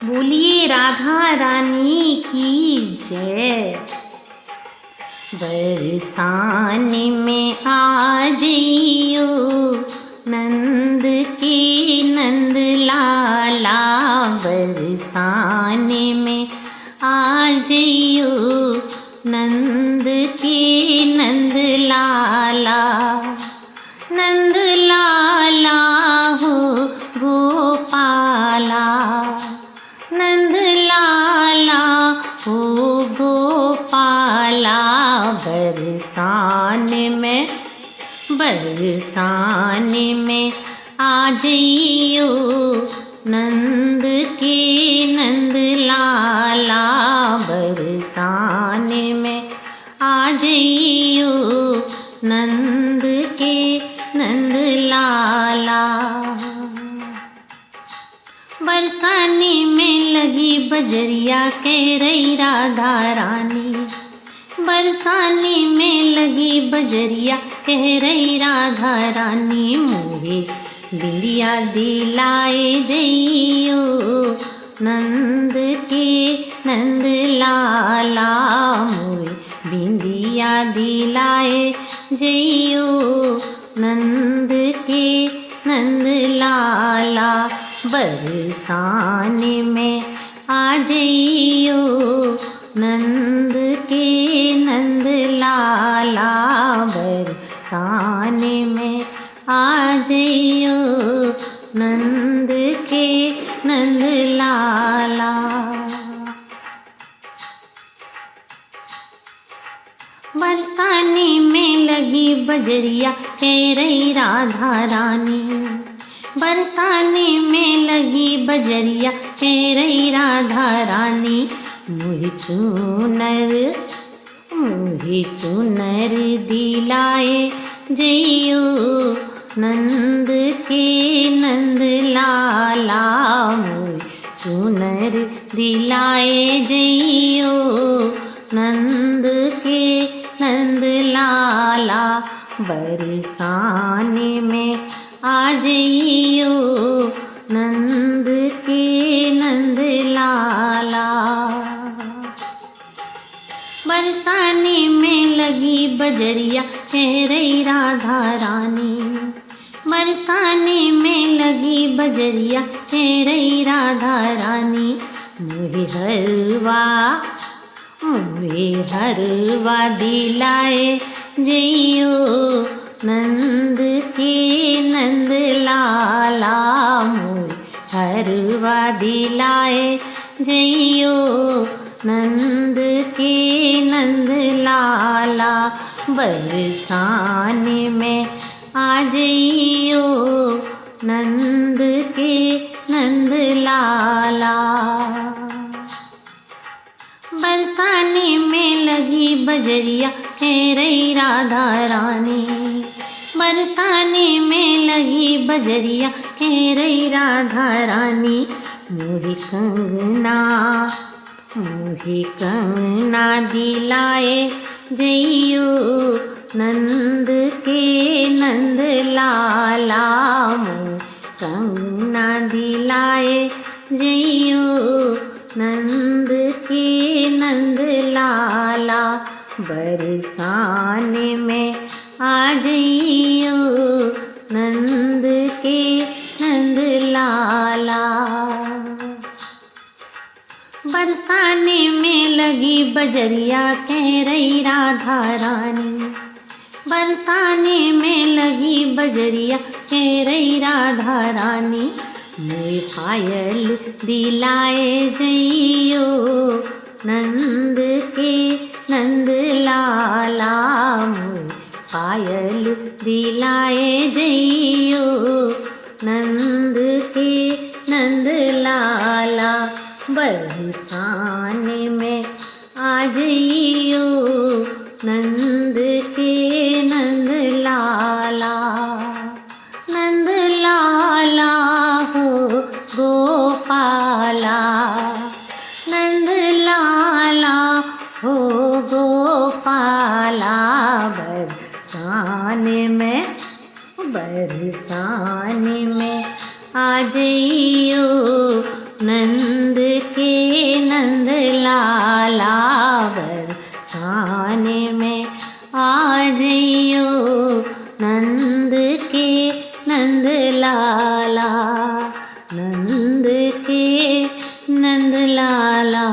बोलिए राधा रानी की जय। बरसाने में आ जइयो नंद के नंद लाला, बरसाने में आ जइयो नंद के नंद लाला। नंद लाला हो गोपाला, नंद लाला हो गोपाला। बरसाने में आ जइयो नंद के नंद लाला, बरसाने में आ जइयो नंद के नंद लाला। बरसाने में लगी बजरिया कह रही राधा रानी, बरसाने में लगी बजरिया कह रही राधा रानी। मोहे बिंदिया दिलाए जइयो नंद के नंद लाला, मोहे बिंदिया दिलाए जइयो नंद के नंद लाला। बरसाने में आ जइयो नंद के नंद लाला, बरसाने में आ जइयो नंद के नंद लाला। बरसाने में लगी बजरिया कह रही राधा रानी, बरसाने में लगी बजरिया कह रही राधा रानी। मुझे चुनर दिलाए जइयो नंद के नंद लाला, मुझे चुनर दिलाए जइयो नंद के नंद लाला। बरसाने में आ जइयो नंद के नंद लाला। बरसाने में लगी बजरिया कह रही राधा रानी, बरसाने में लगी बजरिया कह रही राधा रानी। मुझे हरवा दिलाए जइयो नंद के नंद लाला, मुझे हरवा दिलाए जइयो नंद के नंद लाला। बरसाने में आ जइयो नंद के नंद लाला। बरसाने में लगी बजरिया कह रही राधा रानी, बरसाने में लगी बजरिया कह रही राधा रानी। मुझे कंगना दिलाए जइयो नंद के नंद लाला, मुझे कंगना दिलाए जइयो नंद के नंद लाला। बरसाने में आ जइयो नंद के नंद लाला। बरसाने में लगी बजरिया कह रही राधा रानी, बरसाने में लगी बजरिया कह रही राधा रानी। मुझे पायल दिलाए जइयो नंद के नंद लाला, मुझे पायल दिलाए जइयो नंद के नंद लाला। बरसाने में आ जइयो नंद के नंद लाला। नंद लाला हो गोपाला, नंद लाला हो गोपाला। बरसाने में आ जइयो नंद नंद के नंद लाला बरसाने में आ जइयो नंद के नंद लाला नंद के नंद लाला।